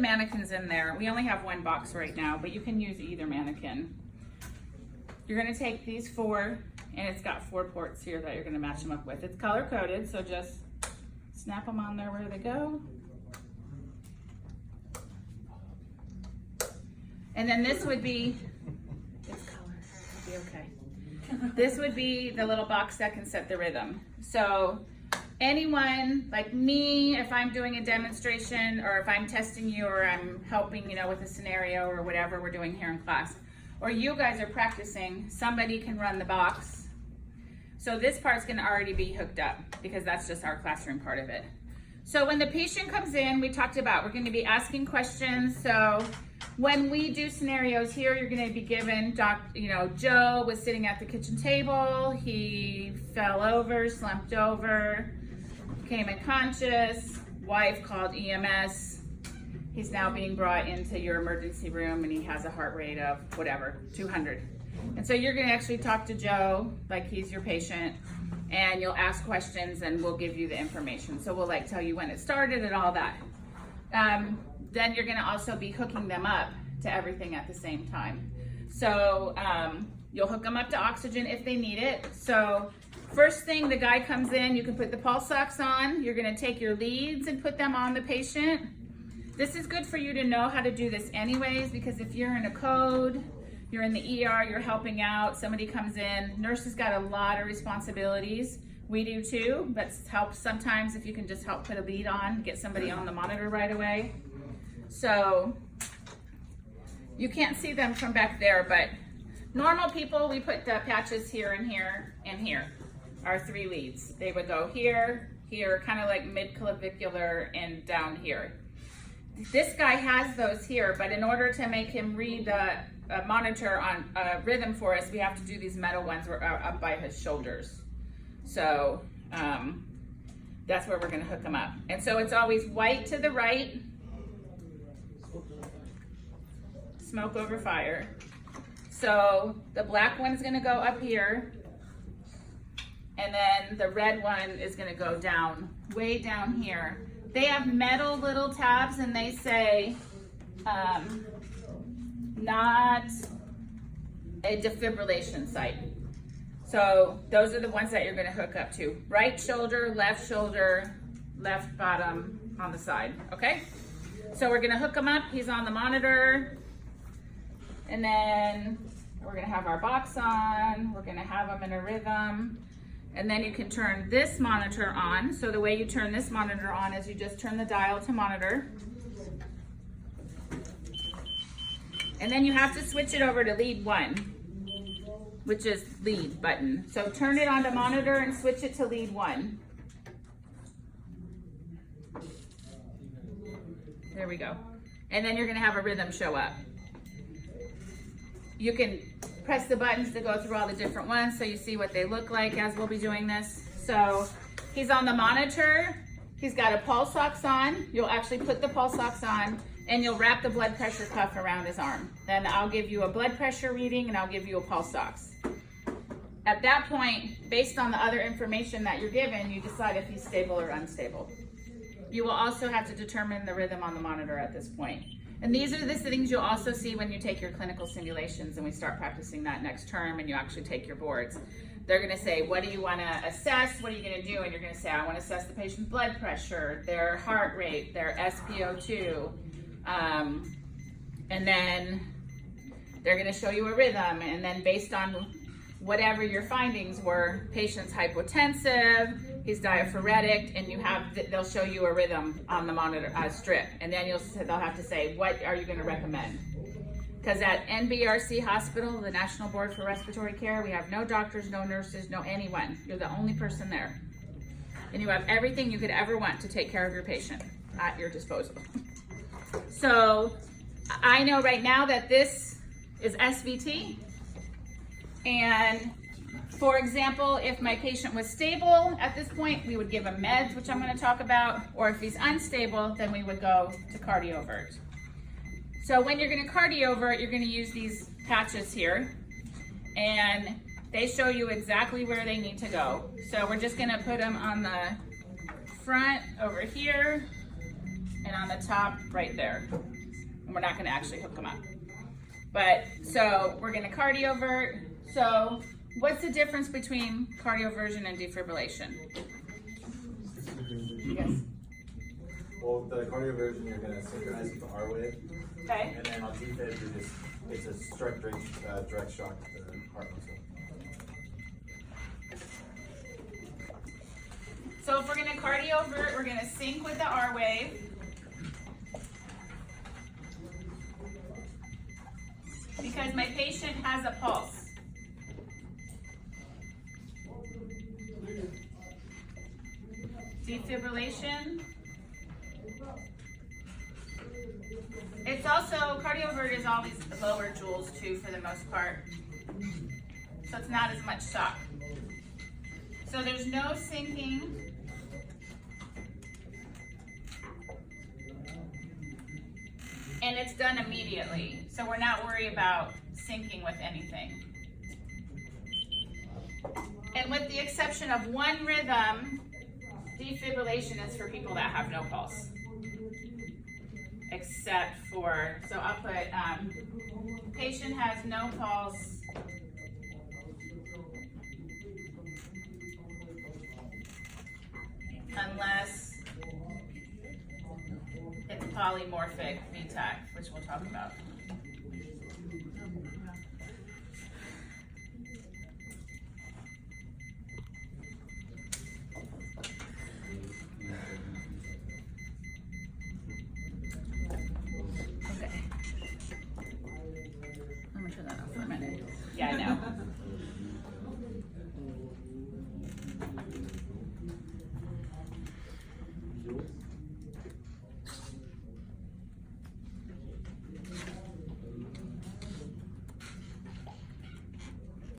mannequins in there. We only have one box right now, but you can use either mannequin. You're gonna take these 4, and it's got 4 ports here that you're gonna match them up with. It's color coded, so just snap them on there where they go. And then this would be, it's color, it'll be okay. This would be the little box that can set the rhythm. So anyone like me, if I'm doing a demonstration or if I'm testing you or I'm helping, you know, with a scenario or whatever we're doing here in class, or you guys are practicing, somebody can run the box. So this part's gonna already be hooked up because that's just our classroom part of it. So when the patient comes in, we talked about, we're gonna be asking questions. So when we do scenarios here, you're gonna be given, Joe was sitting at the kitchen table, he fell over, slumped over, became unconscious, wife called EMS, he's now being brought into your emergency room and he has a heart rate of whatever, 200. And so you're gonna actually talk to Joe like he's your patient, and you'll ask questions and we'll give you the information. So we'll like tell you when it started and all that. Then you're gonna also be hooking them up to everything at the same time. So you'll hook them up to oxygen if they need it. So first thing, the guy comes in, you can put the pulse ox on. You're gonna take your leads and put them on the patient. This is good for you to know how to do this anyways, because if you're in a code, you're in the ER, you're helping out, somebody comes in, nurse has got a lot of responsibilities. We do too, but it helps sometimes if you can just help put a lead on, get somebody on the monitor right away. So you can't see them from back there, but normal people, we put the patches here and here and here, our 3 leads. They would go here, here, kind of like mid-clavicular and down here. This guy has those here, but in order to make him read the monitor on rhythm for us, we have to do these metal ones up by his shoulders. So that's where we're gonna hook them up. And so it's always white to the right, smoke over fire. So the black one's gonna go up here, and then the red one is gonna go down, way down here. They have metal little tabs and they say, not a defibrillation site. So those are the ones that you're gonna hook up to. Right shoulder, left bottom on the side, okay? So we're gonna hook him up, he's on the monitor, and then we're gonna have our box on, we're gonna have him in a rhythm, and then you can turn this monitor on. So the way you turn this monitor on is you just turn the dial to monitor. And then you have to switch it over to lead 1, which is lead button. So turn it on to monitor and switch it to lead 1. There we go. And then you're gonna have a rhythm show up. You can press the buttons to go through all the different ones so you see what they look like as we'll be doing this. So he's on the monitor, he's got a pulse ox on. You'll actually put the pulse ox on and you'll wrap the blood pressure cuff around his arm. Then I'll give you a blood pressure reading and I'll give you a pulse ox. At that point, based on the other information that you're given, you decide if he's stable or unstable. You will also have to determine the rhythm on the monitor at this point. And these are the things you'll also see when you take your clinical simulations and we start practicing that next term and you actually take your boards. They're gonna say, what do you wanna assess? What are you gonna do? And you're gonna say, I wanna assess the patient's blood pressure, their heart rate, their SpO2. And then they're gonna show you a rhythm. And then based on whatever your findings were, patient's hypotensive, he's diaphoretic, and they'll show you a rhythm on the monitor strip, and then they'll have to say, what are you going to recommend? Because at NBRC Hospital, the National Board for Respiratory Care, we have no doctors, no nurses, no anyone. You're the only person there, and you have everything you could ever want to take care of your patient at your disposal. So I know right now that this is SVT. And for example, if my patient was stable at this point, we would give him meds, which I'm going to talk about, or if he's unstable, then we would go to Cardiovert. So when you're going to Cardiovert, you're going to use these patches here, and they show you exactly where they need to go. So we're just going to put them on the front over here, and on the top right there. And we're not going to actually hook them up. But so we're going to cardiovert. So what's the difference between cardioversion and defibrillation? Yes. Well, the cardioversion, you're going to synchronize with the R wave. Okay. And then on defib, it's a direct shock to the heart muscle. So if we're going to cardiovert, we're going to sync with the R wave. Because my patient has a pulse. Defibrillation. It's also, cardiovert is always lower joules too for the most part. So it's not as much shock. So there's no syncing. And it's done immediately. So we're not worried about syncing with anything. And with the exception of one rhythm, defibrillation is for people that have no pulse. Except for, so I'll put, patient has no pulse. Unless it's polymorphic VTAC, which we'll talk about.